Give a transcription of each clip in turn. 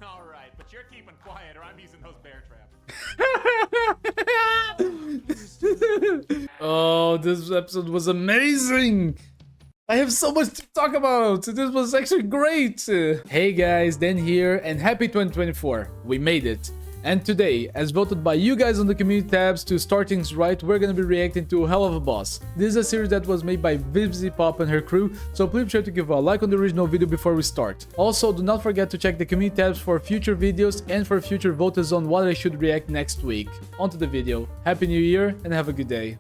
All right, but you're keeping quiet or I'm using those bear traps. Oh, this episode was amazing! I have so much to talk about! This was actually great! Hey guys, Dan here, and happy 2024! We made it! And today, as voted by you guys on the community tabs to start things right, we're gonna be reacting to Helluva Boss. This is a series that was made by Vivzy Pop and her crew, so please be sure to give a like on the original video before we start. Also, do not forget to check the community tabs for future videos and for future voters on what I should react next week. On to the video. Happy New Year and have a good day.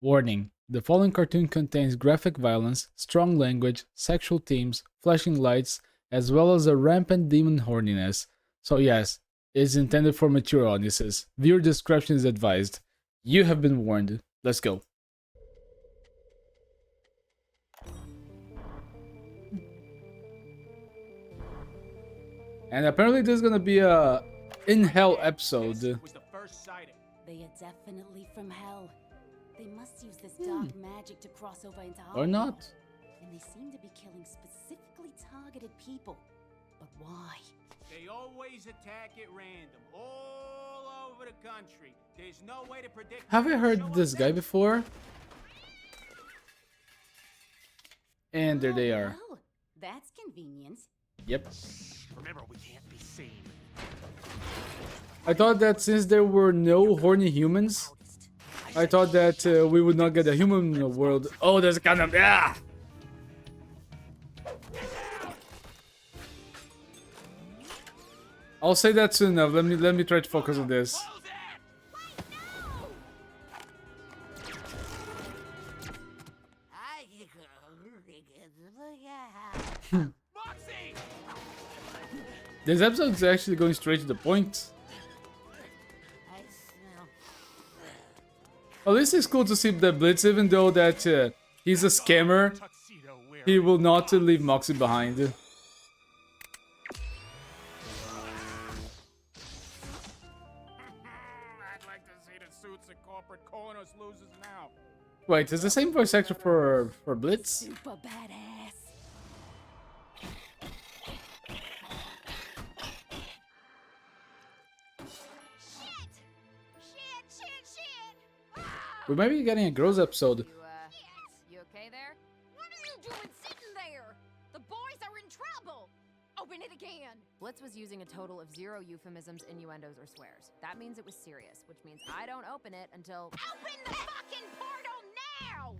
Warning. The following cartoon contains graphic violence, strong language, sexual themes, flashing lights, as well as a rampant demon horniness. So yes, it is intended for mature audiences. Viewer discretion is advised. You have been warned. Let's go. And apparently there's gonna be a in hell episode. Was the first sighting. They are definitely from hell. They must use this dark magic to cross over into our Or not. world. And they seem to be killing specifically targeted people. But why? They always attack at random, all over the country. There's no way to predict. Have I heard this guy before? And there they are. Well, that's convenient. Yep. Remember, we can't be seen. I thought that since there were no horny humans, I thought that we would not get a human world. Oh, there's a kind of I'll say that soon enough. Let me try to focus on this. This episode is actually going straight to the point. At least it's cool to see the Blitz, even though that he's a scammer. He will not leave Moxie behind. I'd like to see the suits and corporate corners losers now. Wait, is the same voice actor for Blitz? Super badass. We might be getting a Girls episode. You okay there? What are you doing sitting there? The boys are in trouble. Open it again. Blitz was using a total of 0 euphemisms, innuendos, or swears. That means it was serious, which means I don't open it until... Open the fucking portal now!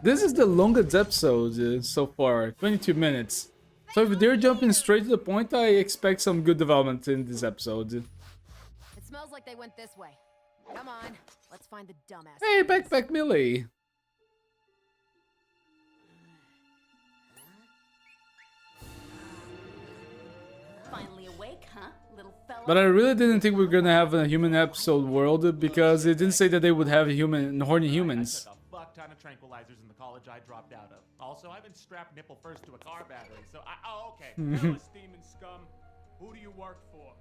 This is the longest episode so far, 22 minutes. So if they're jumping straight to the point, I expect some good development in this episode. It smells like they went this way. Come on, let's find the dumbass. Hey, Backpack Millie! Finally awake, huh, little fella? But I really didn't think we were gonna have a human episode world because it didn't say that they would have horny humans. I took a fuck ton of tranquilizers in the college I dropped out of. Also, I've been strapped nipple first to a car battery, so oh, okay. Philistine and scum, who do you work for?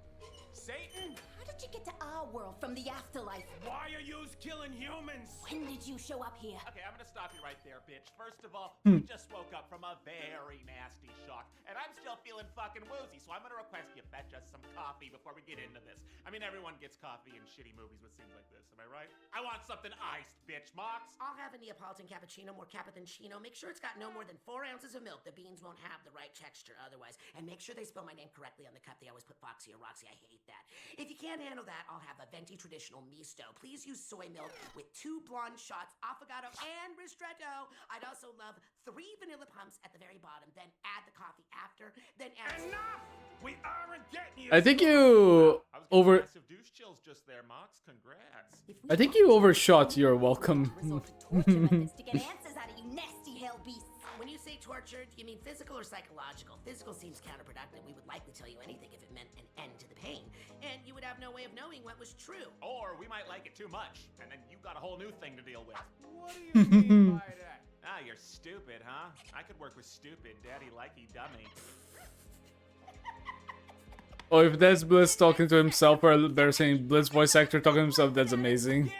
Satan? How did you get to our world from the afterlife? Why are you killing humans? When did you show up here? Okay, I'm gonna stop you right there, bitch. First of all, we just woke up from a very nasty shock, and I'm still feeling fucking woozy, so I'm gonna request you fetch us some coffee before we get into this. I mean, everyone gets coffee in shitty movies with scenes like this, am I right? I want something iced, bitch, Mox. I'll have a Neapolitan cappuccino, more cappa than chino. Make sure it's got no more than 4 ounces of milk. The beans won't have the right texture otherwise. And make sure they spell my name correctly on the cup. They always put Foxy or Roxy. I hate that. If you can't handle that, I'll have a venti traditional misto. Please use soy milk with 2 blonde shots, affogato, and ristretto. I'd also love 3 vanilla pumps at the very bottom. Then add the coffee after. Then add... Enough! We aren't getting you. I think you over. Massive douche chills just there, Mox. Congrats. I think you overshot your welcome. Resort to torture methods to get answers out of you nasty hell beasts. When you say tortured, you mean physical or psychological? Physical seems counterproductive. We would likely tell you anything if it meant an end to the pain. And you would have no way of knowing what was true. Or we might like it too much, and then you got a whole new thing to deal with. What do you mean by that? Ah, you're stupid, huh? I could work with stupid, daddy likey dummy. Oh, if that's Blitz talking to himself, or better saying Blitz voice actor talking to himself, that's amazing. Yeah!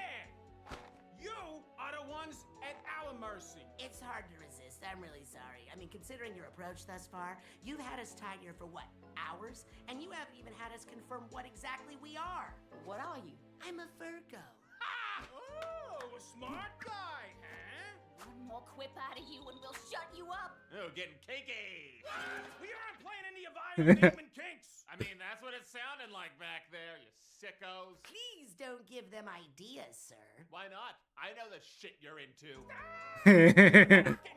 You are the ones at our mercy. It's hard to resist. I'm really sorry. I mean, considering your approach thus far, you've had us tied here for what, hours? And you haven't even had us confirm what exactly we are. What are you? I'm a Virgo. Oh, a smart guy, huh? One more quip out of you and we'll shut you up. Oh, getting cakey. We aren't playing any of Iron Demon Kinks. I mean, that's what it sounded like back there, you sickos. Please don't give them ideas, sir. Why not? I know the shit you're into.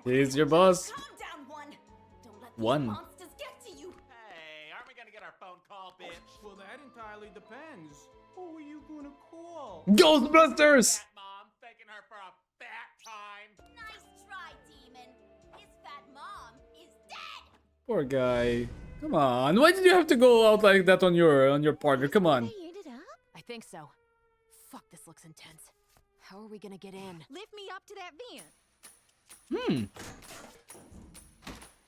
He's your boss. Calm down, one. Don't let these One. monsters get to you. Hey, aren't we gonna get our phone call, bitch? Well, that entirely depends. Who are you gonna call? Ghostbusters! Fat mom, taking her for a fat time. Nice try, demon. His fat mom is dead. Poor guy. Come on. Why did you have to go out like that on your partner? Come on. They ended up? I think so. Fuck, this looks intense. How are we gonna get in? Lift me up to that vent.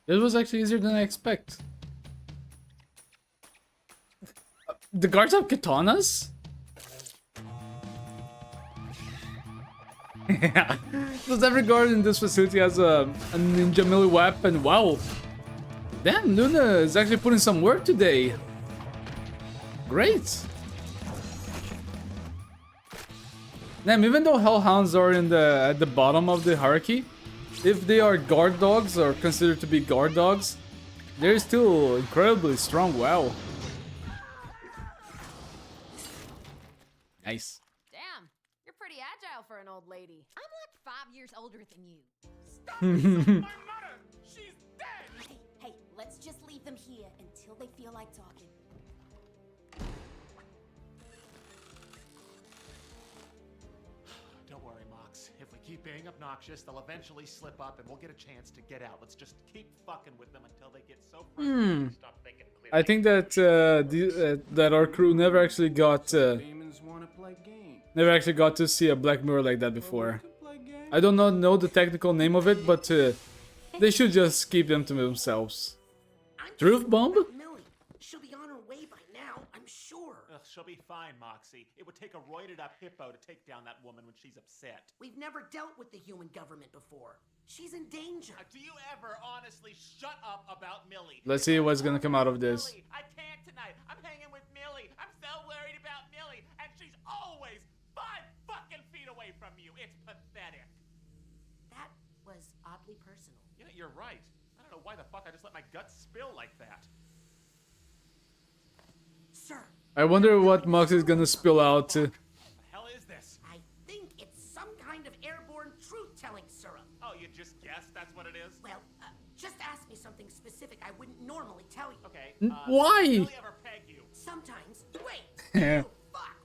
It was actually easier than I expect. The guards have katanas? Yeah. Because every guard in this facility has a ninja melee weapon. Wow. Damn, Luna is actually putting some work today. Great. Damn, even though hellhounds are at the bottom of the hierarchy, if they are guard dogs or considered to be guard dogs, they're still incredibly strong. Wow. Nice. Damn, you're pretty agile for an old lady. I'm like 5 years older than you. Stop insulting my mother! She's dead! Hey, let's just leave them here until they feel like talking. Don't worry, Mox. If we keep being obnoxious, they'll eventually slip up and we'll get a chance to get out. Let's just keep fucking with them until they get so frustrated they stop thinking clearly. I think that that our crew never actually got Demons wanna play games. to see a Black Mirror like that before. Could play games. I don't know the technical name of it, but they should just keep them to themselves. I'm Truth bomb? Millie. She'll be on her way by now, I'm sure. Ugh, she'll be fine, Moxie. It would take a roided-up hippo to take down that woman when she's upset. We've never dealt with the human government before. She's in danger. Do you ever honestly shut up about Millie? Let's see what's gonna come out of this. Millie, I can't tonight. I'm hanging with Millie. I'm so worried about Millie, and she's always 5 fucking feet away from you. It's pathetic. That was oddly personal. Yeah, you're right. I don't know why the fuck I just let my guts spill like that. Sir, I wonder what Mox is gonna spill out. The hell is this? I think it's some kind of airborne truth-telling syrup. Oh, you just guessed that's what it is? Well, just ask me something specific I wouldn't normally tell you. Okay. Why? Did Millie ever peg you? Sometimes. Wait. Yeah. Oh, fuck.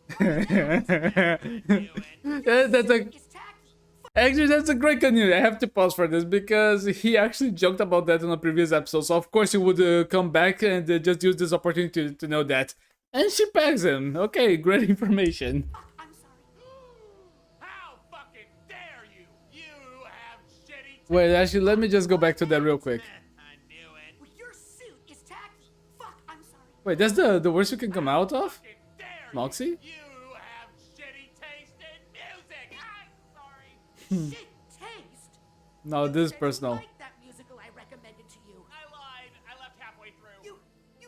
That's a It's tacky. Actually, that's a great continuity. I have to pause for this because he actually joked about that in a previous episode. So of course he would come back and just use this opportunity to know that. And she pegs him. Okay, great information. Fuck, I'm sorry. How fucking dare you? You have shitty taste. Wait, actually, let me just go back to that real quick. I knew it. Well, your suit is tacky. Fuck, I'm sorry. Wait, that's the worst you can come out of? Fucking dare Moxie? You have shitty taste in music. I'm sorry. Shit taste. No, this is Said you personal. liked that musical I recommended to you. I lied. I left halfway through. You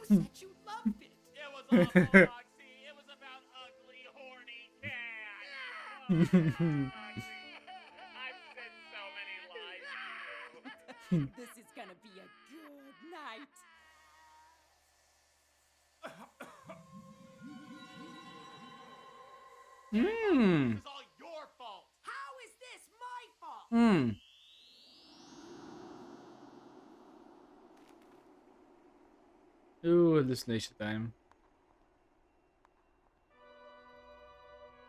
said you loved it. It was awful, Moxie. It was about ugly, horny cats. Moxie. I've said so many lies to you. This is gonna be a good night. Hmm. It's all your fault. How is this my fault? Hmm. Ooh, hallucination time.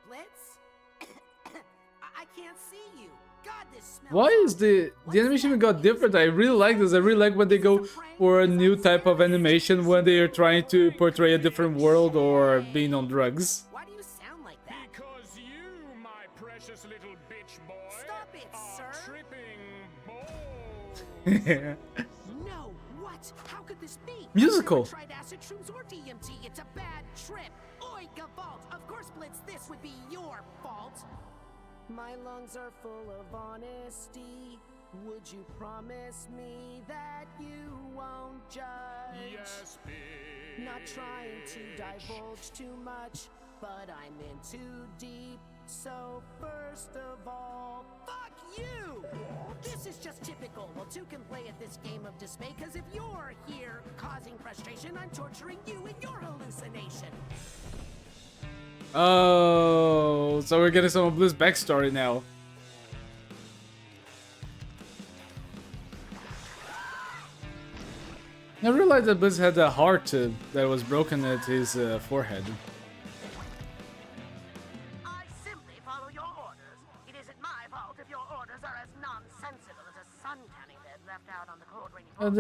Blitz? I can't see you. God, this smells. Why is the animation got different? I really like this. I really like when they go for a new type of animation when they are trying to portray a different world or being on drugs. Why do you sound like that? Because you, my precious little bitch boy, Stop it, are sir. tripping balls. No, what? How could this be? Musical. I've never tried acid shrooms or DMT. It's a bad trip. Oi, Gavalt. Of course, Blitz, this would be your fault. My lungs are full of honesty. Would you promise me that you won't judge? Yes, bitch. Not trying to divulge too much, but I'm in too deep. So first of all, fuck you! This is just typical. Well, two can play at this game of dismay, cause if you're here causing frustration, I'm torturing you in your hallucination. Oh, so we're getting some of Bliss backstory now. I realized that Bliss had a heart that was broken at his forehead. I simply follow your orders. It isn't my fault if your orders are as nonsensical as a sun tanning bed left out on the cold rainy And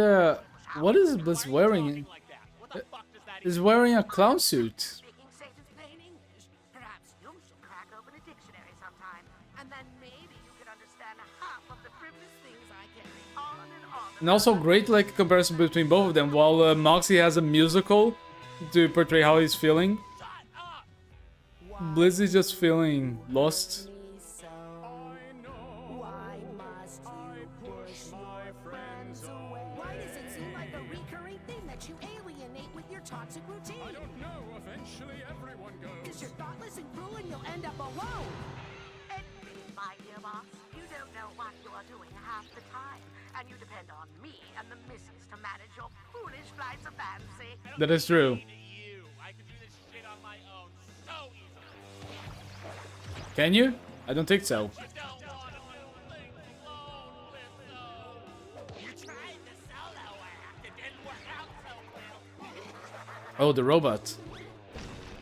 what is Bliss wearing? Like that. What the fuck does that He's wearing a clown suit. Speaking Satan's plain English, perhaps you should crack open a dictionary sometime, and then maybe you could understand half of the frivolous things I carry on and on. And also great like comparison between both of them. While Moxie has a musical to portray how he's feeling, Bliss is just feeling lost. Why must you push my friends away? Why does it seem like a recurring thing that you alienate with your toxic routine? I don't know. Eventually, everyone goes. Because you're thoughtless and cruel and you'll end up alone. Admit it, my dear boss. You don't know what you are doing half the time. And you depend on me and the missus to manage your foolish flights of fancy. That is true. you? I could do this shit on my own so easily. Can you? I don't think so. You don't want to do things alone, Lizzo. You tried the solo act. It didn't work out so well. Oh, the robot.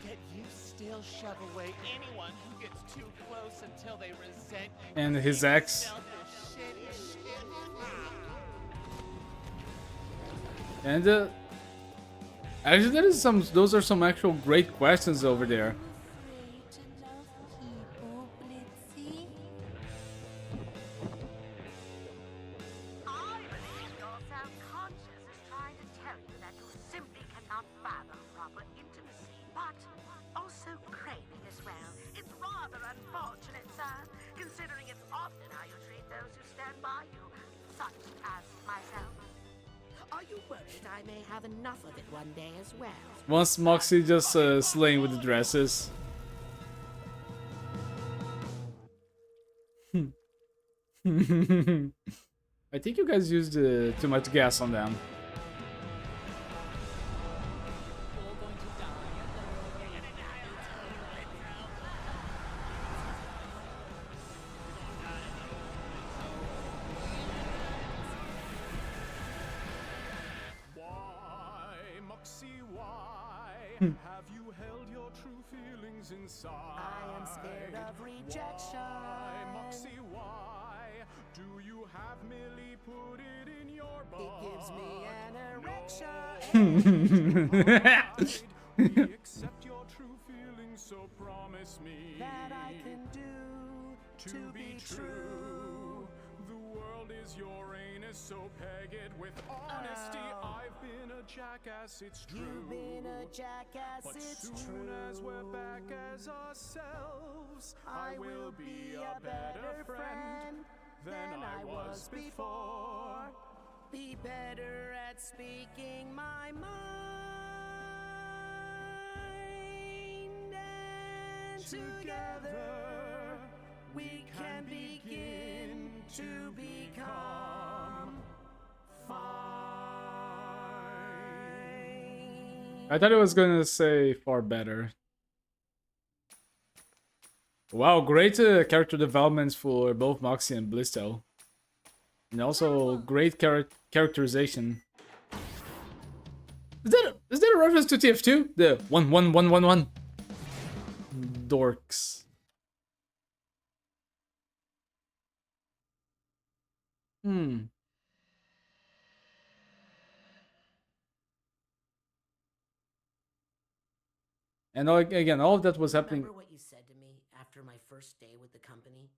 Yet you still shove away anyone who gets too close until they resent you. And his ex. Selfish shitty shit. And actually, there is some. Those are some actual great questions over there. I believe your self-conscious is trying to tell you that you simply cannot fathom proper intimacy, but also craving as well. It's rather unfortunate, sir, considering it's often how you treat those who stand by you, such as myself. Are you worried I may have enough of it one day as well? Once Moxie just slaying with the dresses. I think you guys used too much gas on them. Why, Moxie, why have you held your true feelings inside? I am scared of rejection. Why, Moxie, why do you have merely put it in your butt? It gives me an erection. We accept your true feelings, so promise me that I can do to be true. The world is your anus, so peg it with honesty. I've been a jackass, it's true. You've been a jackass, But it's soon true. as we're back as ourselves, I will be a better friend than I was before. Be better at speaking my mind. And together we can begin to become fine. I thought it was gonna say far better. Wow, great character developments for both Moxie and Blisto. And also great characterization. Is that a reference to TF2? The 11111 dorks. And again, all of that was happening. Remember what you said to me after my first day with the company?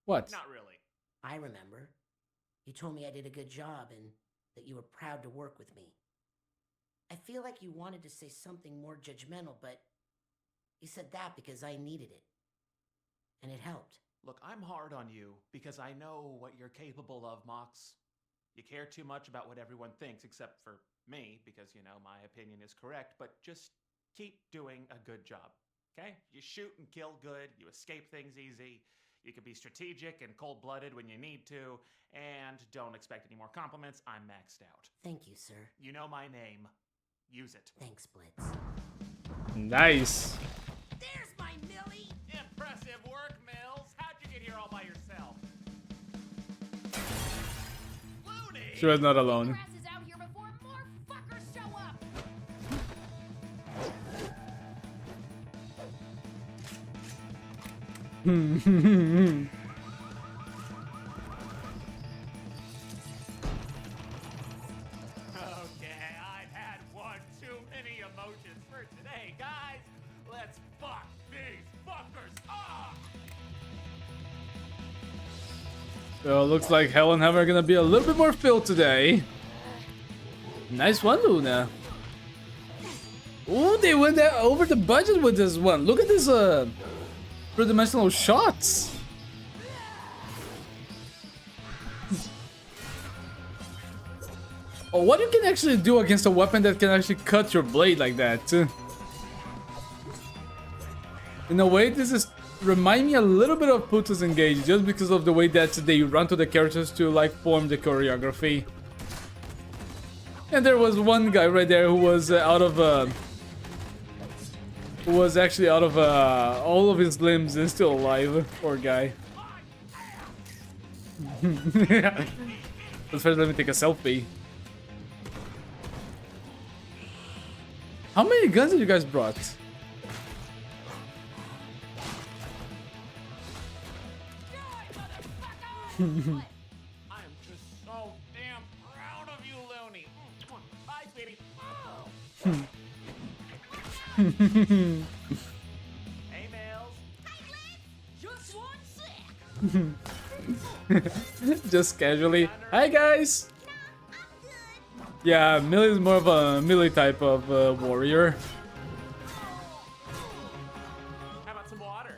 What? Not really. I remember. You told me I did a good job and that you were proud to work with me. I feel like you wanted to say something more judgmental, but you said that because I needed it. And it helped. Look, I'm hard on you because I know what you're capable of, Mox. You care too much about what everyone thinks, except for me, because, you know, my opinion is correct, but just keep doing a good job, okay? You shoot and kill good, you escape things easy, you can be strategic and cold-blooded when you need to, and don't expect any more compliments. I'm maxed out. Thank you, sir. You know my name. Use it. Thanks, Blitz. Nice. There's my Millie! Impressive work, Mills. How'd you get here all by yourself? Looney! She was not alone. Grass is out here before more fuckers show up. Okay, I've had one too many emotions for today, guys. Let's fuck these fuckers up! So looks like Hell and Heaven are gonna be a little bit more filled today. Nice one, Luna. Ooh, they went over the budget with this one. Look at this three-dimensional shots. Oh, what you can actually do against a weapon that can actually cut your blade like that. In a way, this is remind me a little bit of Pluto's Engage, just because of the way that they run to the characters to like form the choreography. And there was one guy right there who was actually out of all of his limbs and still alive. Poor guy. But first, let me take a selfie. How many guns have you guys brought? I am just so damn proud of you, Looney. Bye, sweetie. Hey, Mills. Just one sec. Just casually. Hi guys! Yeah, Millie is more of a melee type of warrior. How about some water?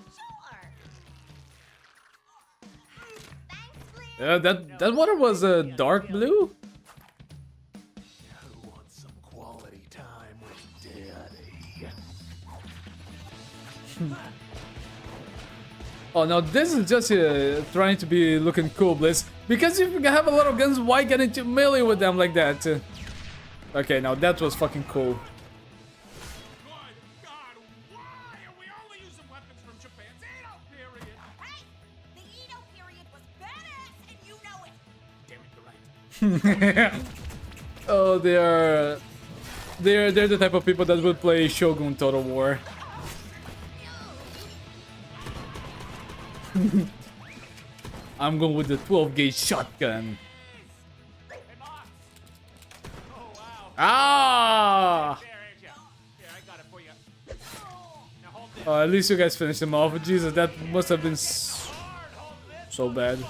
Sure. Thanks, Blitz. Yeah, that water was dark blue. Who wants some quality time with Daddy? Oh, now this is just trying to be looking cool, Bliss. Because if you have a lot of guns, why get into melee with them like that? Okay, now that was fucking cool. Good God, why are we only using weapons from Japan's Edo period? Hey, the Edo period was badass, and you know it. Damn it, you're right. Oh, they're the type of people that would play Shogun Total War. I'm going with the 12-gauge shotgun. Hey, Mox. Oh, wow. Ah! There, ain't ya? Here, I got it for you. Now hold this. Oh, at least you guys finished him off. Jesus, that must have been so bad.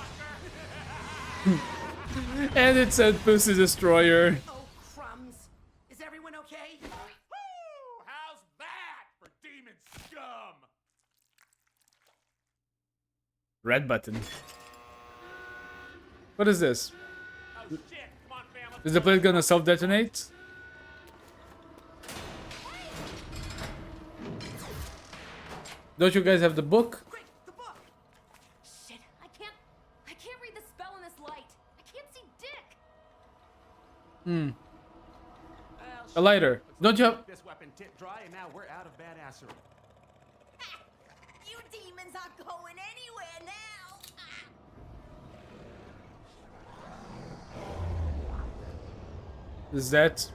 And it said Pussy Destroyer. Oh, crumbs. Is everyone okay? Woo! How's that for demon scum? Red button. What is this? Oh, shit. Come on, fam. Is the plate gonna self-detonate? Don't you guys have the book? Quick, the book. Shit, I can't read the spell in this light. I can't see dick. Well, A lighter. Don't you have... this weapon tip dry, and now we're out of badassery. You demons aren't going anywhere now. Is that...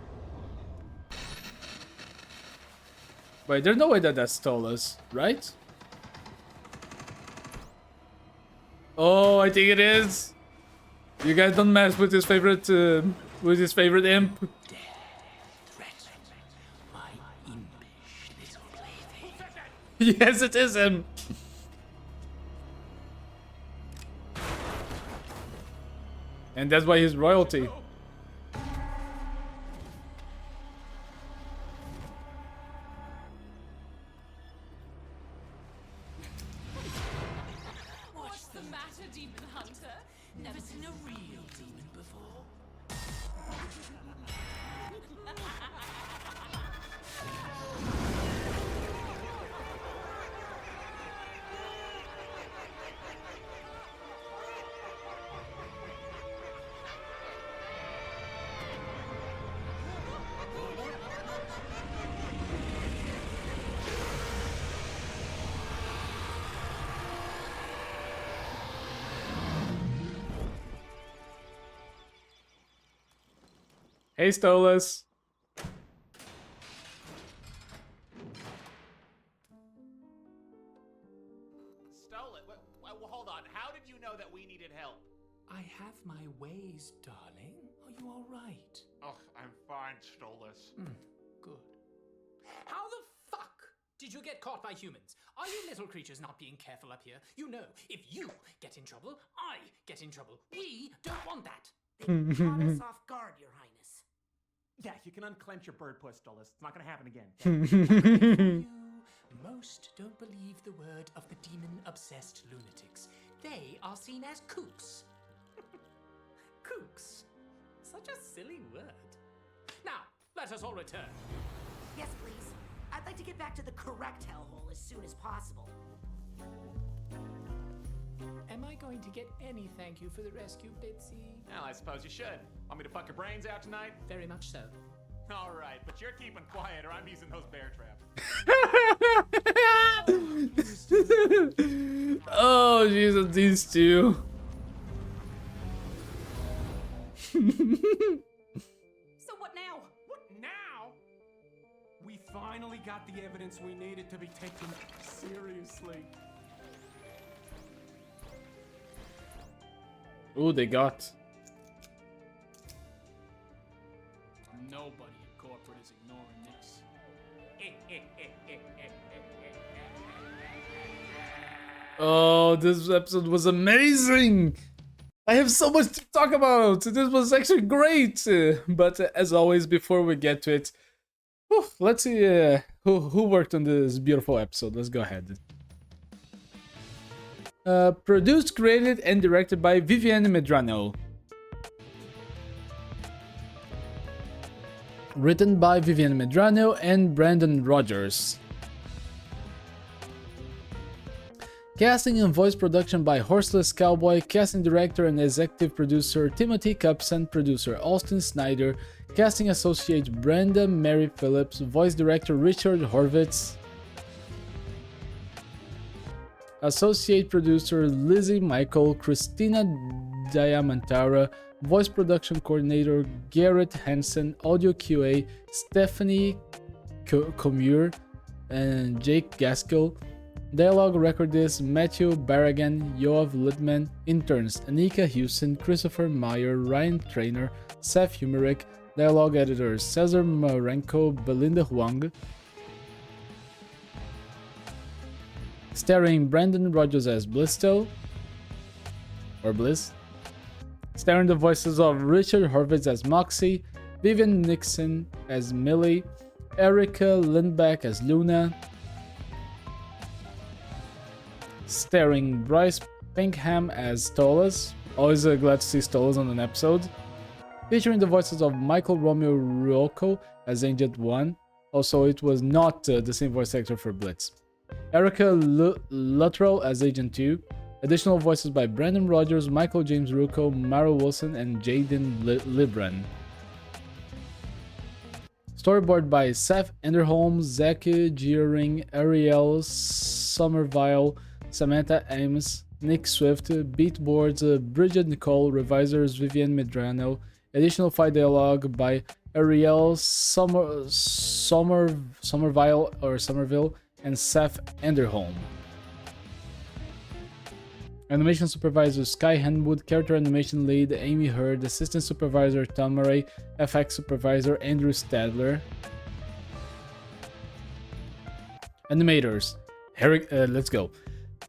Wait, there's no way that that stole us, right? Oh, I think it is. You guys don't mess with his favorite imp. Yes, it is him. And that's why he's royalty. Hey, Stolas. Stole it. Well, hold on. How did you know that we needed help? I have my ways, darling. Are you all right? Oh, I'm fine, Stolas. Good. How the fuck did you get caught by humans? Are you little creatures not being careful up here? You know, if you get in trouble, I get in trouble. We don't want that. They caught us off guard, Your Highness. Yeah, you can unclench your bird puss, Stolas. It's not gonna happen again. You most don't believe the word of the demon-obsessed lunatics. They are seen as kooks. Kooks. Such a silly word. Now, let us all return. Yes, please. I'd like to get back to the correct hellhole as soon as possible. Am I going to get any thank you for the rescue, Bitsy? Well, I suppose you should. Want me to fuck your brains out tonight? Very much so. All right, but you're keeping quiet or I'm using those bear traps. Oh, Jesus, these two. So what now? What now? We finally got the evidence we needed to be taken seriously. Ooh, they got. Nobody at corporate is ignoring this. Oh, this episode was amazing! I have so much to talk about! This was actually great! But as always, before we get to it, let's see who worked on this beautiful episode. Let's go ahead. Produced, created, and directed by Vivienne Medrano. Written by Vivienne Medrano and Brandon Rogers. Casting and voice production by Horseless Cowboy, casting director and executive producer Timothy Cupson, producer Austin Snyder, casting associate Brenda Mary Phillips, voice director Richard Horvitz, associate producer Lizzie Michael, Christina Diamantara, voice production coordinator Garrett Hansen, audio QA Stephanie Comure and Jake Gaskell, dialogue recordist Matthew Barragan, Yoav Littman, interns Anika Houston, Christopher Meyer, Ryan Trainer, Seth Humerick, dialogue editors Cesar Marenko, Belinda Huang, starring Brandon Rogers as Blisto, or Bliss, starring the voices of Richard Horvitz as Moxie, Vivian Nixon as Millie, Erica Lindback as Luna, starring Bryce Pinkham as Stolas, always glad to see Stolas on an episode, featuring the voices of Michael Romeo Rocco as Agent 1, also it was not the same voice actor for Blitz, Erica Luttrell as Agent 2, additional voices by Brandon Rogers, Michael James Rucco, Mara Wilson, and Jaden Libran. Storyboard by Seth Enderholm, Zach Gearing, Ariel Somerville, Samantha Ames, Nick Swift, Beatboards, Bridget Nicole, revisers Vivienne Medrano, additional fight dialogue by Ariel Somerville, and Seth Enderholm. Animation supervisor Sky Henwood, character animation lead Amy Hurd, assistant supervisor Tom Murray, FX supervisor Andrew Stadler. Animators, let's go.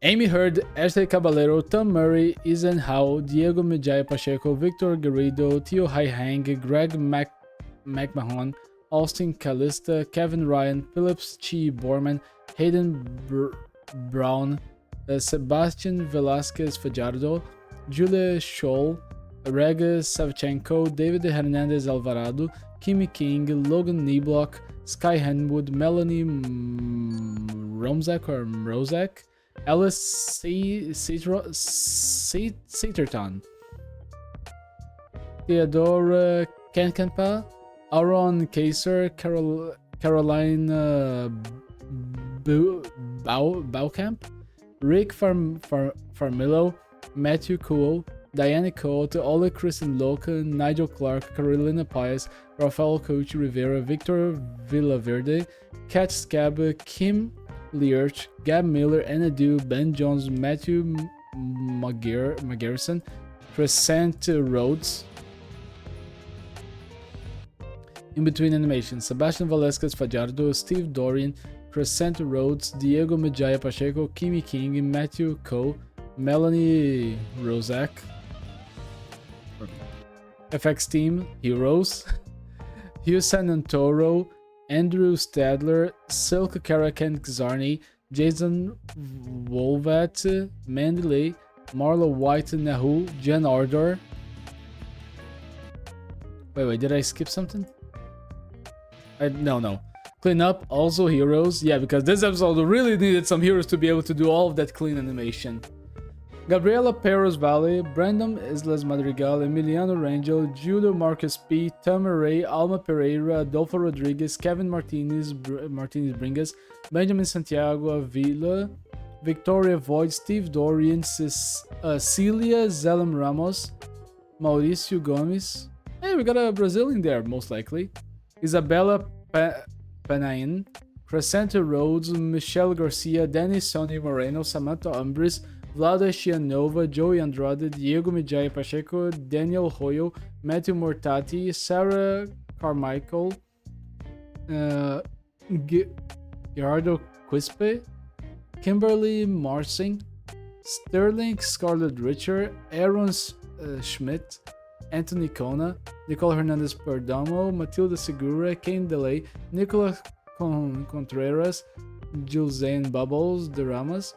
Amy Hurd, Ashley Caballero, Tom Murray, Ethan Howe, Diego Mejia Pacheco, Victor Garrido, Tio Hai Hang, Greg McMahon, Austin Callista, Kevin Ryan, Phillips Chi Borman, Hayden Brown, Sebastian Velasquez Fajardo, Julia Scholl, Rega Savchenko, David Hernandez Alvarado, Kimi King, Logan Neblock, Sky Henwood, Melanie Romzak, Alice Seaterton, Theodora Kankampa, Aaron Kaser, Caroline Baukamp, Rick Farmillo, Matthew Cool, Diane Cote, Ole Kristen Loca, Nigel Clark, Carolina Paes, Rafael Coach Rivera, Victor Villaverde, Kat Scab, Kim Learch, Gab Miller, Anna Dew, Ben Jones, Matthew McGarrison, Crescent Rhodes. In between animations, Sebastian Velasquez Fajardo, Steve Dorian, Crescent Rhodes, Diego Medjaya Pacheco, Kimi King, Matthew Coe, Melanie Rozak, FX Team, Heroes, Hugh Sanantoro, Andrew Stadler, Silk Karakan Czarny, Jason Wolvat, Mandalay, Marla White Nahu, Jen Ardor. Wait, did I skip something? No. Clean up, also heroes. Yeah, because this episode really needed some heroes to be able to do all of that clean animation. Gabriela Perez Valle, Brandon Islas Madrigal, Emiliano Rangel, Julio Marcus P, Tamer Ray, Alma Pereira, Adolfo Rodriguez, Kevin Martinez Bringas, Benjamin Santiago Avila, Victoria Void, Steve Dorian, Celia Zelem Ramos, Mauricio Gomes. Hey, we got a Brazilian there, most likely. Isabella Panain, Crescenta Rhodes, Michelle Garcia, Danny Sonny Moreno, Samantha Umbris, Vlada Shianova, Joey Andrade, Diego Medjaya Pacheco, Daniel Hoyo, Matthew Mortati, Sarah Carmichael, Gerardo Quispe, Kimberly Marsing, Sterling Scarlett Richer, Aaron Schmidt, Anthony Kona, Nicole Hernandez Perdomo, Matilda Segura, Kane Delay, Nicolas Contreras, Julzane Bubbles, Deramas,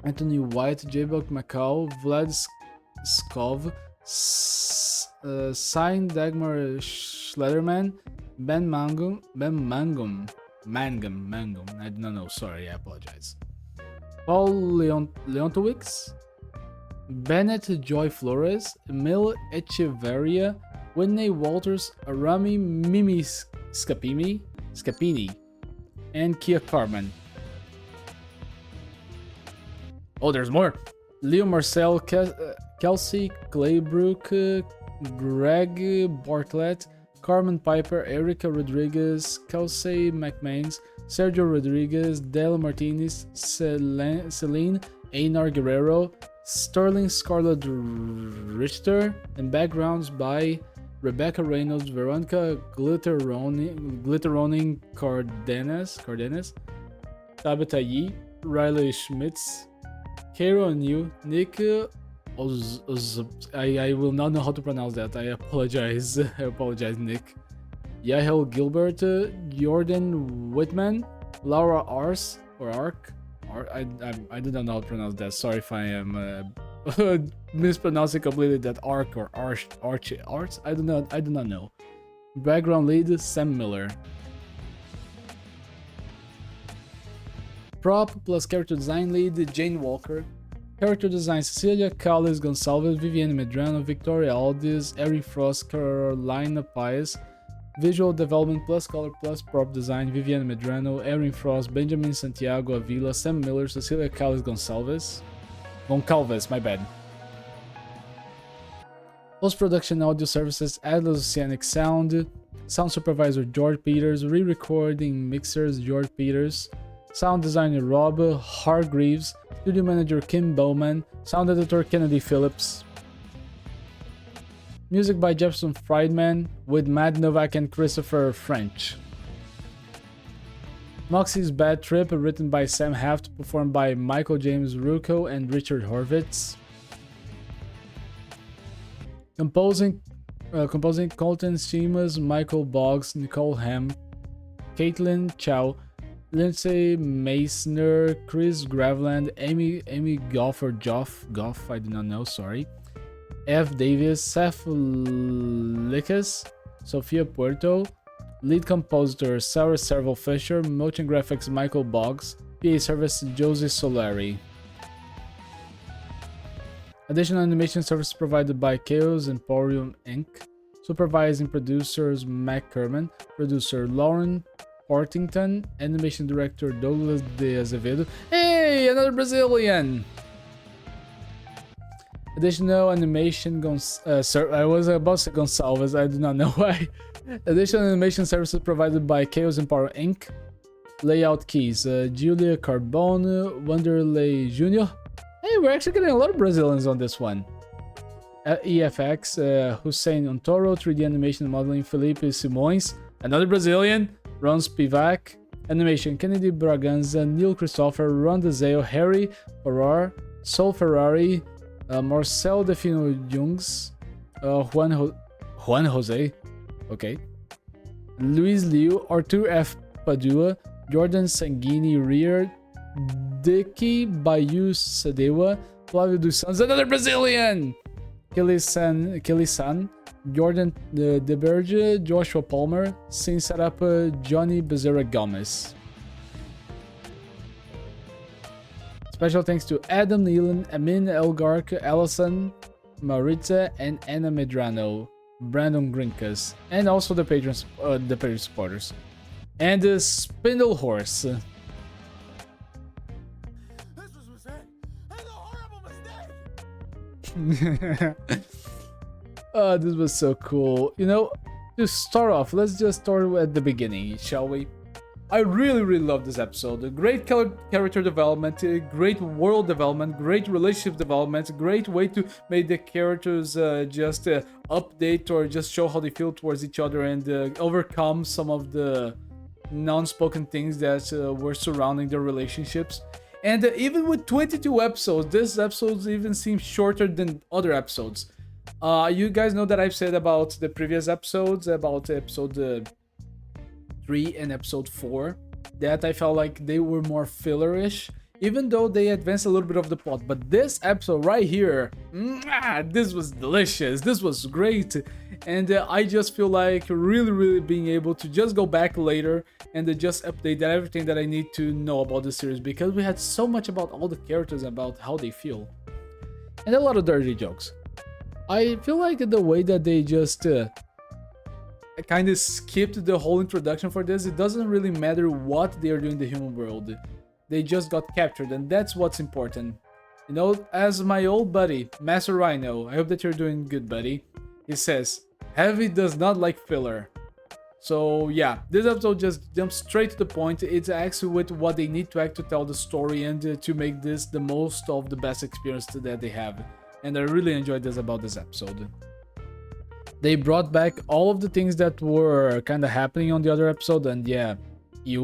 Anthony White, J-Buck Macau, Vlad Skov, Sign Dagmar Schlederman, Ben Mangum, I don't know, sorry, I apologize. Paul Leontowicz, Bennett Joy Flores, Emil Echeverria, Whitney Walters, Arami Mimi Scapini, and Kia Carmen. Oh, there's more. Leo Marcel, Kelsey Claybrook, Greg Bartlett, Carmen Piper, Erica Rodriguez, Kelsey McMains, Sergio Rodriguez, Dale Martinez, Celine Einar Guerrero, Sterling Scarlett Richter, and backgrounds by Rebecca Reynolds, Veronica Glitteroning Cardenas, Tabitha Yee, Riley Schmitz, Cairo New, Nick I will not know how to pronounce that. I apologize. Nick. Yahel Gilbert, Jordan Whitman, Laura Ars or Ark. I do not know how to pronounce that. Sorry if I am mispronouncing completely that Ark or Arch. I do not know. Background lead Sam Miller. Prop plus character design lead Jane Walker. Character design Cecilia Calles Gonçalves, Viviane Medrano, Victoria Aldis, Erin Frost, Carolina Paes. Visual development plus color plus prop design Viviane Medrano, Erin Frost, Benjamin Santiago Avila, Sam Miller, Cecilia Calles Gonçalves, my bad. Post-production audio services Atlas Oceanic Sound, sound supervisor George Peters, re-recording mixers George Peters, sound designer Rob Hargreaves, studio manager Kim Bowman, sound editor Kennedy Phillips. Music by Jefferson Friedman with Matt Novak and Christopher French. Moxie's Bad Trip, written by Sam Haft, performed by Michael James Rucco and Richard Horvitz. Composing Colton Schemas, Michael Boggs, Nicole Ham, Caitlin Chow, Lindsay Meissner, Chris Graveland, Amy Goff or Goff, I do not know, sorry. F. Davis, Seth Likas, Sofia Puerto, lead compositor Sarah Serval Fisher, motion graphics Michael Boggs, PA service Josie Solari. Additional animation service provided by Chaos Emporium Inc. Supervising producers Mac Kerman, producer Lauren Partington, animation director Douglas De Azevedo. Hey, another Brazilian! Additional animation I was about to say Gonçalves, I do not know why. Additional animation services provided by Chaos Empower Inc. Layout keys, Julia Carbone, Wanderley Jr. Hey, we're actually getting a lot of Brazilians on this one. EFX, Hussein Ontoro, 3D animation modeling, Felipe Simões, another Brazilian, Ron Spivak, animation, Kennedy Braganza, Neil Christopher, Ron DeZeo, Harry Ferrar, Sol Ferrari, Marcel Defino Jungs, Juan Jose, okay, Luis Liu, Arthur F. Padua, Jordan Sanguini Rear, Dicky Bayou Sadewa, Flavio dos Santos, another Brazilian! Kelly San, Jordan DeBerge, Joshua Palmer, Sin Sarapa, Johnny Bezerra Gomez. Special thanks to Adam Nealon, Amin Elgark, Allison, Maritza, and Anna Medrano, Brandon Grinkas, and also the Patreon supporters. And the Spindle Horse. This was mistake. That's a horrible mistake. Oh, this was so cool. You know, to start off, let's just start at the beginning, shall we? I really love this episode. A great character development, a great world development, great relationship development, great way to make the characters just update or just show how they feel towards each other and overcome some of the non-spoken things that were surrounding their relationships. And even with 22 episodes, this episode even seems shorter than other episodes. You guys know that I've said about the previous episodes, about episode 3 and episode 4, that I felt like they were more fillerish, even though they advanced a little bit of the plot. But this episode right here, this was delicious, this was great, and I just feel like really being able to just go back later and just update everything that I need to know about the series, because we had so much about all the characters, about how they feel, and a lot of dirty jokes. I feel like the way that they just kind of skipped the whole introduction for this, it doesn't really matter what they are doing in the human world. They just got captured, and that's what's important. You know, as my old buddy, Master Rhino, I hope that you're doing good, buddy. He says, Heavy does not like filler. So yeah, this episode just jumps straight to the point. It's actually with what they need to tell the story and to make this the most of the best experience that they have. And I really enjoyed this about this episode. They brought back all of the things that were kind of happening on the other episode, and yeah, he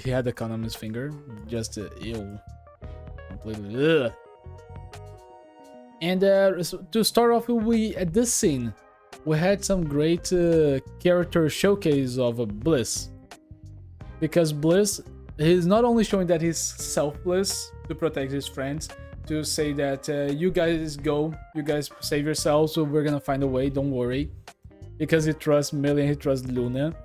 had a cut on his finger, just ew, completely. Ugh. And to start off, at this scene, we had some great character showcase of Bliss, because Bliss is not only showing that he's selfless to protect his friends, to say that you guys save yourselves, so we're gonna find a way, don't worry, because he trusts Millie and he trusts Luna,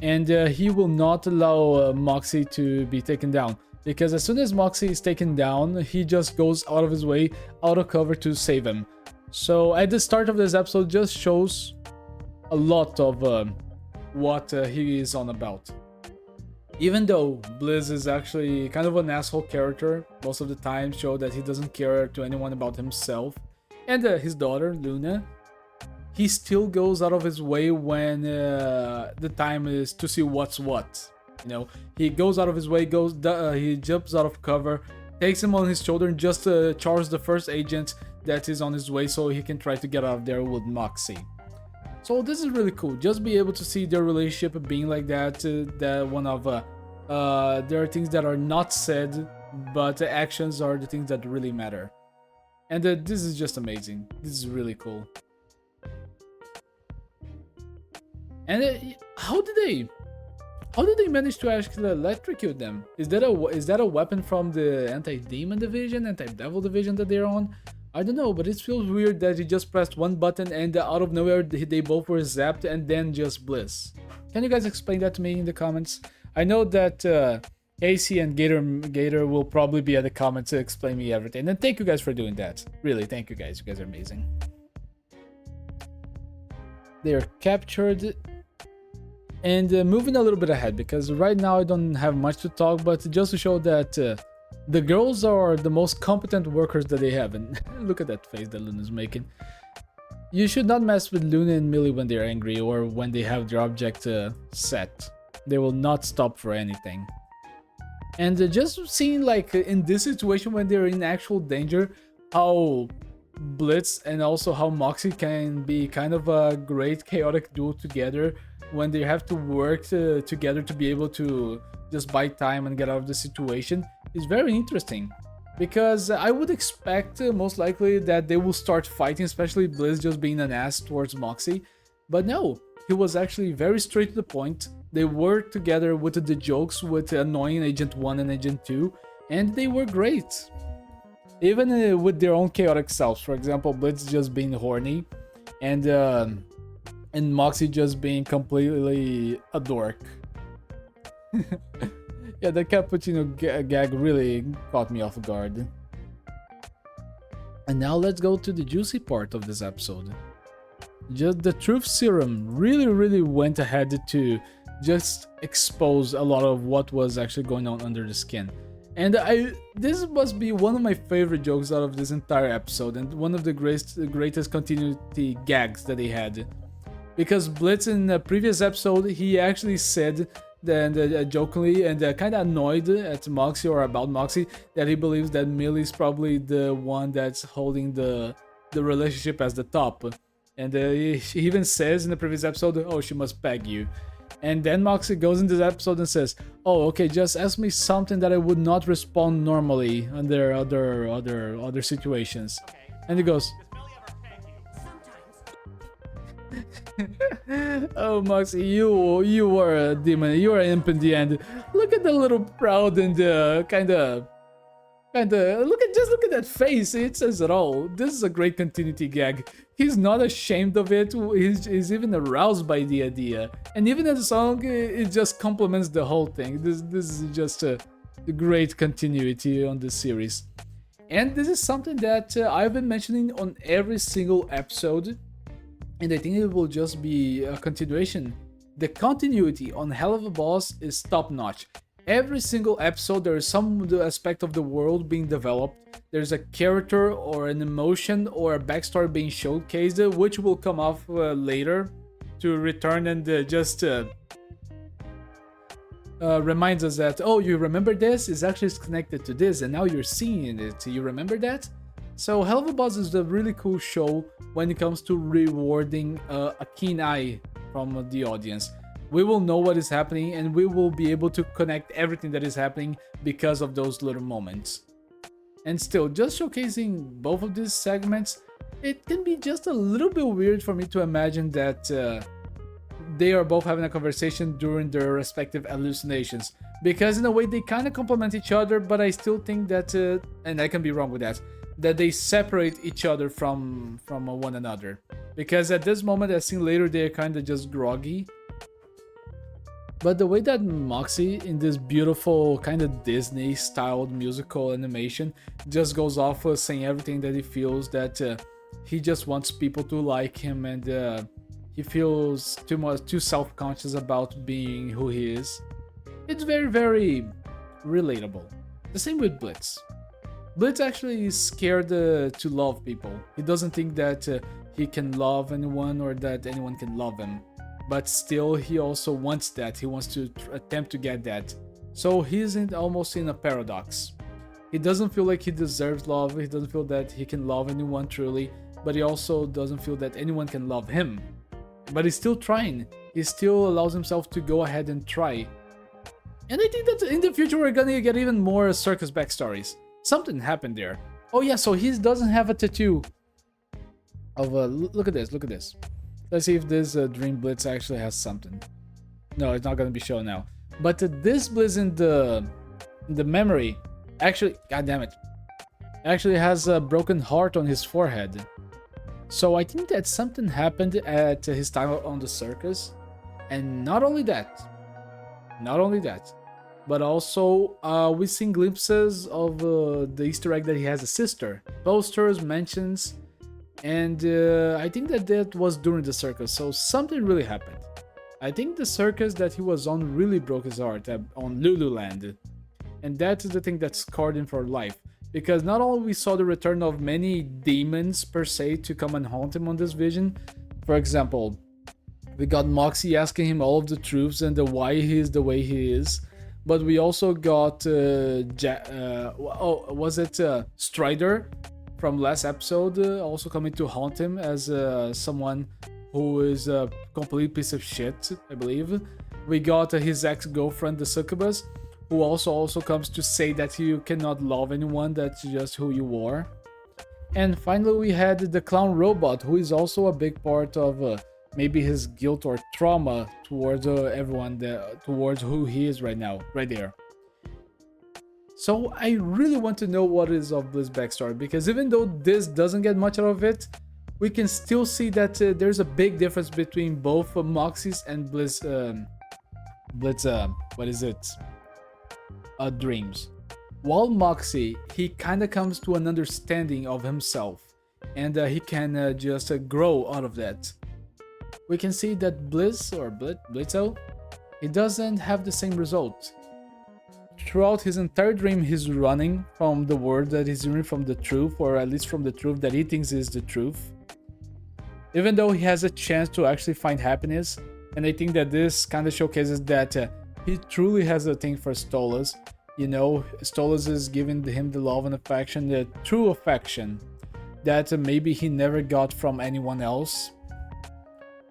and he will not allow Moxie to be taken down, because as soon as Moxie is taken down, he just goes out of his way, out of cover to save him. So at the start of this episode just shows a lot of what he is on about. Even though Bliss is actually kind of an asshole character, most of the time show that he doesn't care to anyone about himself and his daughter, Luna, he still goes out of his way when the time is to see what's what. You know, he goes out of his way, he jumps out of cover, takes him on his shoulder and just charges the first agent that is on his way so he can try to get out of there with Moxie. So this is really cool. Just be able to see their relationship being like that. That one of there are things that are not said, but the actions are the things that really matter. And this is just amazing. This is really cool. And how did they manage to actually electrocute them? Is that a weapon from the anti-demon division, anti-devil division that they're on? I don't know, but it feels weird that he just pressed one button and out of nowhere they both were zapped and then just Bliss. Can you guys explain that to me in the comments? I know that Casey and Gator will probably be at the comments to explain me everything. And thank you guys for doing that. Really, thank you guys. You guys are amazing. They are captured. And moving a little bit ahead, because right now I don't have much to talk, but just to show that The girls are the most competent workers that they have, and look at that face that Luna's making. You should not mess with Luna and Millie when they're angry or when they have their object set. They will not stop for anything. And just seeing like in this situation when they're in actual danger, how Blitz and also how Moxie can be kind of a great chaotic duo together when they have to work together to be able to just buy time and get out of the situation is very interesting. Because I would expect most likely that they will start fighting, especially Blitz just being an ass towards Moxie. But no, he was actually very straight to the point. They worked together with the jokes with annoying Agent 1 and Agent 2, and they were great. Even with their own chaotic selves. For example, Blitz just being horny, and Moxie just being completely a dork. Yeah, the cappuccino gag really caught me off guard. And now let's go to the juicy part of this episode. Just the truth serum really went ahead to just expose a lot of what was actually going on under the skin. And this must be one of my favorite jokes out of this entire episode, and one of the greatest continuity gags that they had. Because Blitz in the previous episode, he actually said that jokingly and kind of annoyed at Moxie or about Moxie that he believes that Millie's probably the one that's holding the relationship as the top. And he even says in the previous episode, oh, she must peg you. And then Moxie goes in this episode and says, oh, okay, just ask me something that I would not respond normally under other situations. Okay. And he goes, Does Millie ever peg you? Sometimes. oh, Moxie, you were a demon. You are an imp in the end. Look at the little proud and kind of look at that face. It says it all. This is a great continuity gag. He's not ashamed of it. He's even aroused by the idea. And even in the song, it just complements the whole thing. This is just a great continuity on this series. And this is something that I've been mentioning on every single episode. And I think it will just be a continuation. The continuity on Helluva Boss is top notch. Every single episode there is some aspect of the world being developed. There's a character or an emotion or a backstory being showcased, which will come off later to return and just reminds us that, oh, you remember this? It's actually connected to this, and now you're seeing it. You remember that? So Helluva Boss is a really cool show when it comes to rewarding a keen eye from the audience. We will know what is happening and we will be able to connect everything that is happening because of those little moments. And still, just showcasing both of these segments, it can be just a little bit weird for me to imagine that they are both having a conversation during their respective hallucinations. Because in a way they kind of complement each other, but I still think that, and I can be wrong with that they separate each other from one another. Because at this moment, as seen later, they're kind of just groggy. But the way that Moxie, in this beautiful kind of Disney-styled musical animation, just goes off saying everything that he feels, that he just wants people to like him, and he feels too self-conscious about being who he is. It's very relatable. The same with Blitz. Blitz actually is scared to love people. He doesn't think that he can love anyone or that anyone can love him. But still, he also wants that. He wants to attempt to get that. So he's almost in a paradox. He doesn't feel like he deserves love. He doesn't feel that he can love anyone truly. But he also doesn't feel that anyone can love him. But he's still trying. He still allows himself to go ahead and try. And I think that in the future we're gonna get even more circus backstories. Something happened there. Oh yeah, so he doesn't have a tattoo of look at this. Let's see if this Dream Blitz actually has something. No, it's not gonna be shown now. But this Blitz in the memory, actually, god damn it, actually has a broken heart on his forehead. So I think that something happened at his time on the circus. And not only that, but also we've seen glimpses of the Easter egg that he has a sister. Posters, mentions, and I think that was during the circus, so something really happened. I think the circus that he was on really broke his heart on Lululand. And that is the thing that scarred him for life. Because not only we saw the return of many demons per se to come and haunt him on this vision. For example, we got Moxie asking him all of the truths and the why he is the way he is. But we also got Strider from last episode also coming to haunt him as someone who is a complete piece of shit, I believe. We got his ex-girlfriend, the Succubus, who also comes to say that you cannot love anyone, that's just who you are. And finally we had the clown robot, who is also a big part of maybe his guilt or trauma towards everyone, towards who he is right now, right there. So I really want to know what is of Bliss' backstory, because even though this doesn't get much out of it, we can still see that there's a big difference between both Moxie's and Bliss, dreams. While Moxie, he kinda comes to an understanding of himself, and he can just grow out of that. We can see that Bliss, or Blitzo, he doesn't have the same result. Throughout his entire dream, he's running from the word that he's hearing from the truth, or at least from the truth that he thinks is the truth. Even though he has a chance to actually find happiness, and I think that this kind of showcases that he truly has a thing for Stolas. You know, Stolas is giving him the love and affection, the true affection, that maybe he never got from anyone else.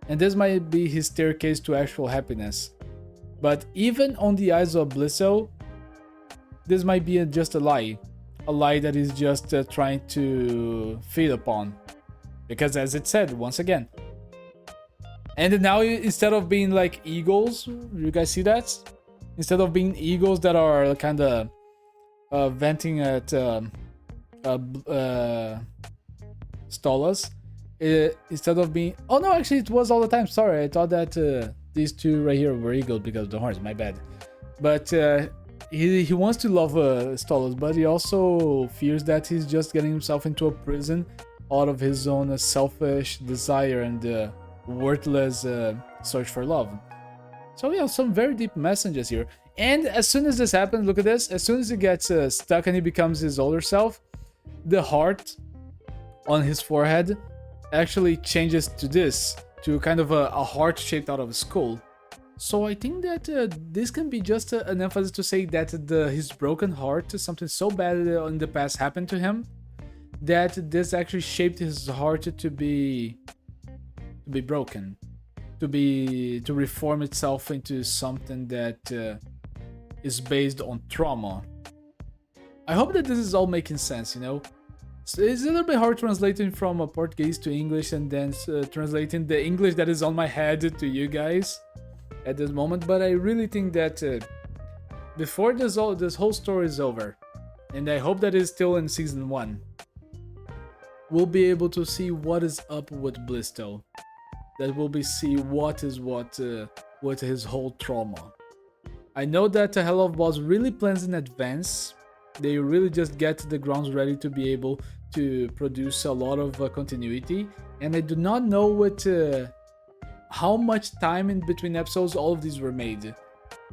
And this might be his staircase to actual happiness. But even on the eyes of Blitzo, this might be just a lie that he's just trying to feed upon. Because as it said, once again, and now instead of being like eagles, you guys see that? Instead of being eagles that are kind of venting at Stolas, instead of being... Oh no, actually it was all the time. Sorry, I thought that these two right here were eagles because of the horns. My bad. But he wants to love Stolas, but he also fears that he's just getting himself into a prison out of his own selfish desire and worthless search for love. So we have some very deep messages here. And as soon as this happens, look at this. As soon as he gets stuck and he becomes his older self, the heart on his forehead actually changes to this, to kind of a heart shaped out of a skull. So I think that this can be just an emphasis to say that his broken heart, something so bad in the past happened to him, that this actually shaped his heart to be broken, to reform itself into something that is based on trauma. I hope that this is all making sense, you know. So it's a little bit hard translating from Portuguese to English and then translating the English that is on my head to you guys at this moment, but I really think that before this whole story is over, and I hope that it's still in season 1, we'll be able to see what is up with Blisto. That we'll be see what is what with his whole trauma. I know that Helluva was really plans in advance. They really just get the grounds ready to be able to produce a lot of continuity, and I do not know what how much time in between episodes all of these were made,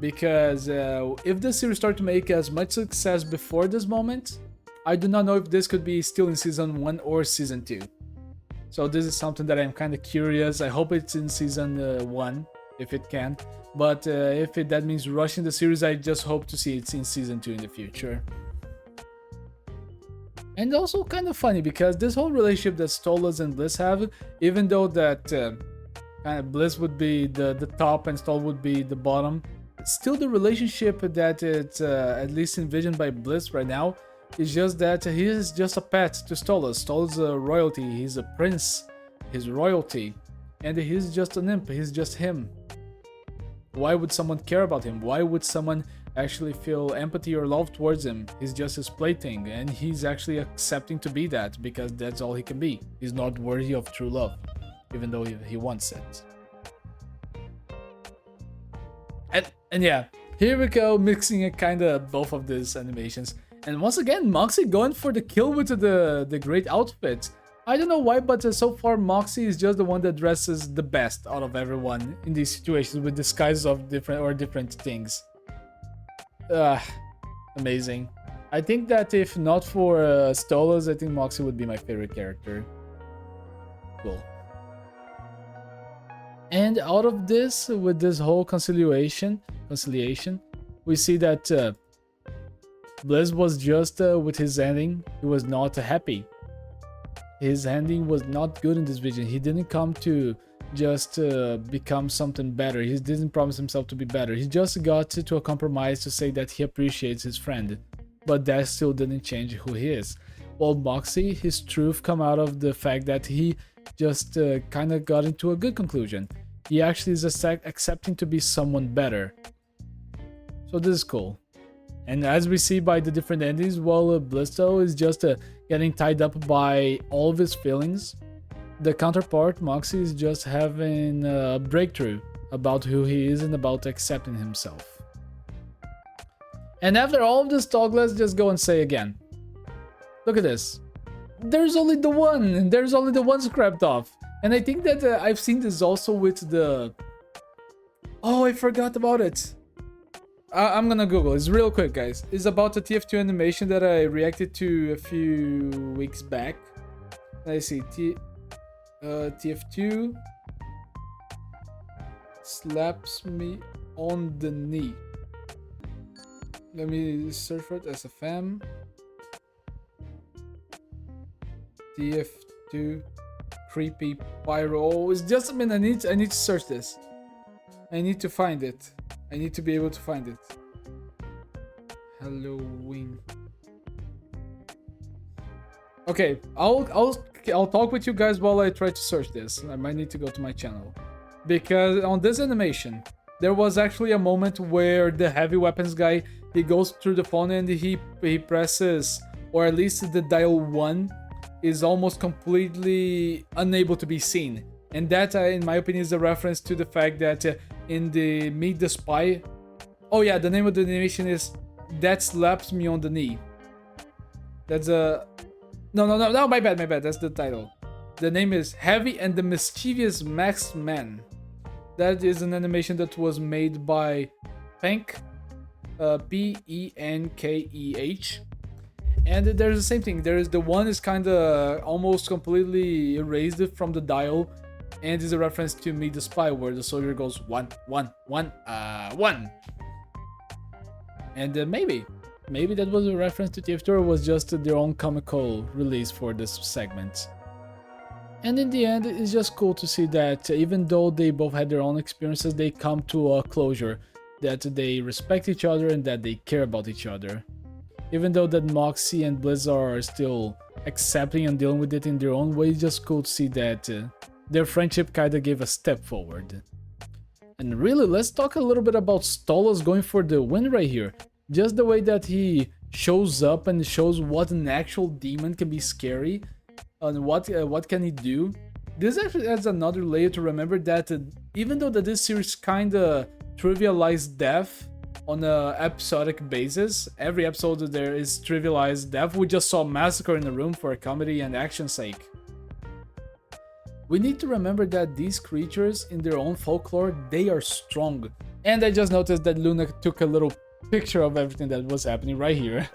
because if the series started to make as much success before this moment, I do not know if this could be still in season 1 or season 2. So this is something that I'm kind of curious. I hope it's in season 1 if it can, but if that means rushing the series, I just hope to see it in season 2 in the future. And also kind of funny because this whole relationship that Stolas and Bliss have, even though that kind of Bliss would be the top and Stolas would be the bottom, still the relationship that it's at least envisioned by Bliss right now is just that he is just a pet to Stolas. Stolas a royalty, he's a prince, he's royalty, and he's just an imp, he's just him. Why would someone care about him? Why would someone actually feel empathy or love towards him? He's just his plaything, and he's actually accepting to be that because that's all he can be. He's not worthy of true love, even though he wants it. And yeah, here we go, mixing a kind of both of these animations. And once again, Moxie going for the kill with the great outfit. I don't know why, but so far Moxie is just the one that dresses the best out of everyone in these situations with disguises of different things. amazing. I think that if not for Stolas, I think Moxie would be my favorite character. Cool. And out of this, with this whole conciliation, we see that Blizz was just with his ending. He was not happy. His ending was not good in this vision. He didn't come to just become something better. He didn't promise himself to be better. He just got to a compromise to say that he appreciates his friend. But that still didn't change who he is. While Moxie, his truth come out of the fact that he just kind of got into a good conclusion. He actually is accepting to be someone better. So this is cool. And as we see by the different endings, while Blisto is just getting tied up by all of his feelings, the counterpart, Moxie, is just having a breakthrough about who he is and about accepting himself. And after all of this talk, let's just go and say again. Look at this. There's only the one. There's only the one scrapped off. And I think that I've seen this also with the... Oh, I forgot about it. I'm gonna Google. It's real quick, guys. It's about the TF2 animation that I reacted to a few weeks back. Let's see. TF2 slaps me on the knee. Let me search for it. SFM. TF2 creepy pyro. Oh, it's just a minute. I need to search this. I need to find it. I need to be able to find it. Halloween. Okay, I'll talk with you guys while I try to search this. I might need to go to my channel. Because on this animation, there was actually a moment where the heavy weapons guy, he goes through the phone and he presses, or at least the dial 1 is almost completely unable to be seen. And that, in my opinion, is a reference to the fact that in the Meet the Spy... Oh yeah, the name of the animation is That Slaps Me on the Knee. That's a... No, my bad, that's the title. The name is Heavy and the Mischievous Masked Man. That is an animation that was made by Penk, P-E-N-K-E-H. And there's the same thing. There is the one is kind of almost completely erased from the dial, and is a reference to Meet the Spy, where the soldier goes 1, 1, 1, 1. And maybe that was a reference to TF2, or was just their own comical release for this segment. And in the end, it's just cool to see that even though they both had their own experiences, they come to a closure, that they respect each other and that they care about each other. Even though that Moxie and Blizz are still accepting and dealing with it in their own way, it's just cool to see that their friendship kinda gave a step forward. And really, let's talk a little bit about Stolas going for the win right here. Just the way that he shows up and shows what an actual demon can be scary, and what can he do. This actually adds another layer to remember that even though that this series kinda trivialized death on a episodic basis, every episode there is trivialized death. We just saw Massacre in the Room for comedy and action's sake. We need to remember that these creatures, in their own folklore, they are strong. And I just noticed that Luna took a little picture of everything that was happening right here.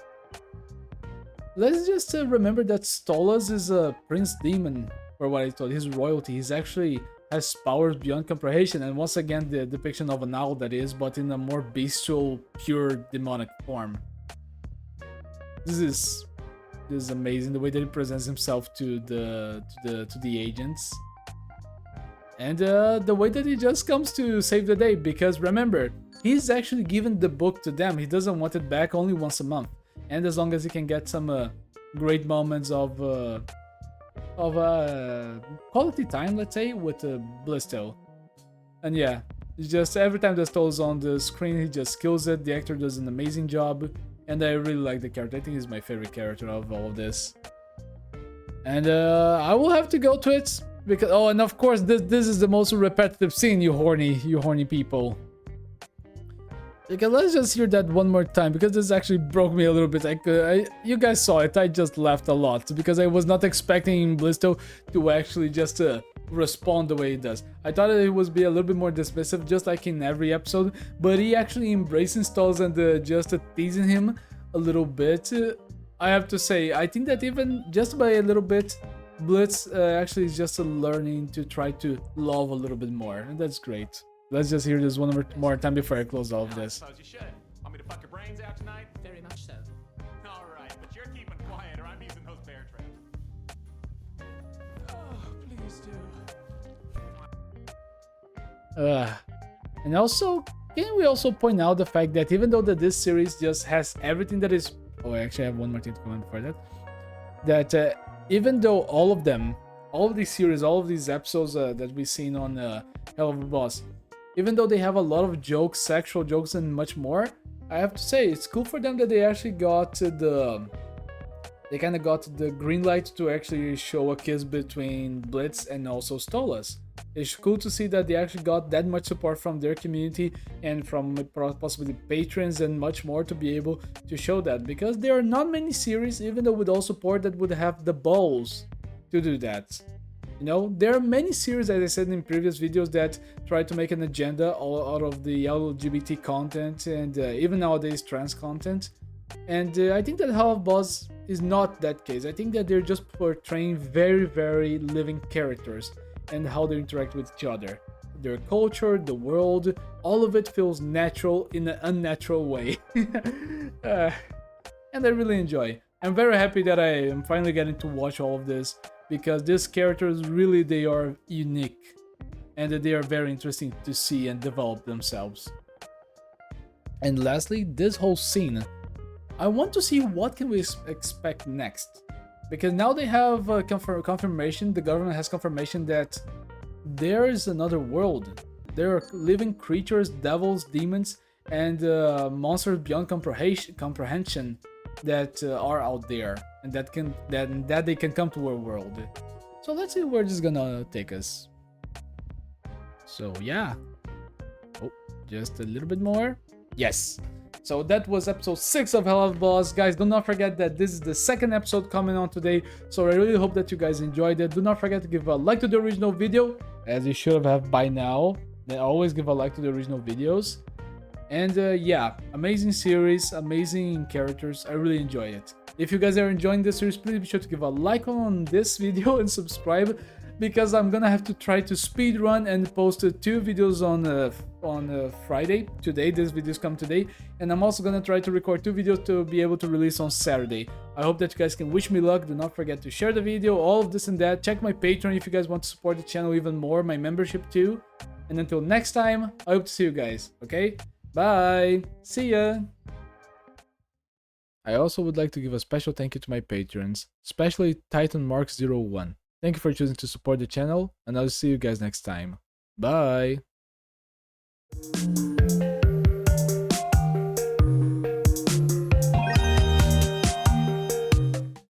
Let's just remember that Stolas is a prince demon, or what I thought, his royalty. He's actually has powers beyond comprehension, and once again the depiction of an owl, that is, but in a more bestial, pure demonic form. This is amazing, the way that he presents himself to the agents, and the way that he just comes to save the day. Because remember, he's actually given the book to them. He doesn't want it back only once a month, and as long as he can get some great moments of quality time, let's say, with Blisto. And yeah, it's just every time that Stolas on the screen, he just kills it. The actor does an amazing job, and I really like the character. I think he's my favorite character of all of this. And I will have to go to it because, oh, and of course this is the most repetitive scene, you horny people. Okay, let's just hear that one more time, because this actually broke me a little bit. You guys saw it, I just laughed a lot, because I was not expecting Blisto to actually just respond the way he does. I thought it would be a little bit more dismissive, just like in every episode, but he actually embracing Stolas and just teasing him a little bit, I have to say, I think that even just by a little bit, Blitz actually is just a learning to try to love a little bit more, and that's great. Let's just hear this one more time before I close all of I this. suppose you should. Want me to fuck your brains out tonight? Very much so. All right, but you're keeping quiet or I'm using those bear traps. Oh, please do. And also, can we also point out the fact that even though that this series just has everything that is... Oh, I actually have one more thing to comment for that. That even though all of them, all of these series, all of these episodes that we've seen on Helluva Boss, even though they have a lot of jokes, sexual jokes and much more, I have to say, it's cool for them that they actually got they kind of got the green light to actually show a kiss between Blitz and also Stolas. It's cool to see that they actually got that much support from their community and from possibly patrons and much more to be able to show that, because there are not many series, even though with all support, that would have the balls to do that. You know, there are many series, as I said in previous videos, that try to make an agenda all out of the LGBT content and even nowadays trans content. And I think that Helluva Boss is not that case. I think that they're just portraying very, very living characters and how they interact with each other. Their culture, the world, all of it feels natural in an unnatural way. And I really enjoy. I'm very happy that I am finally getting to watch all of this, because these characters really, they are unique and they are very interesting to see and develop themselves. And lastly, this whole scene, I want to see what can we expect next, because now they have confirmation, the government has confirmation that there is another world. There are living creatures, devils, demons, and monsters beyond comprehension that are out there, and that they can come to our world. So let's see where this is gonna take us. So yeah. Oh, just a little bit more. Yes. So that was episode 6 of Helluva Boss. Guys, do not forget that this is the second episode coming on today. So I really hope that you guys enjoyed it. Do not forget to give a like to the original video, as you should have by now. Then always give a like to the original videos. And yeah, amazing series, amazing characters. I really enjoy it. If you guys are enjoying this series, please be sure to give a like on this video and subscribe, because I'm gonna have to try to speed run and post 2 videos on Friday. Today, these videos come today, and I'm also gonna try to record 2 videos to be able to release on Saturday. I hope that you guys can wish me luck. Do not forget to share the video, all of this and that. Check my Patreon if you guys want to support the channel even more, my membership too. And until next time, I hope to see you guys. Okay, bye, see ya. I also would like to give a special thank you to my patrons, especially Titan Mark 01. Thank you for choosing to support the channel, and I'll see you guys next time. Bye!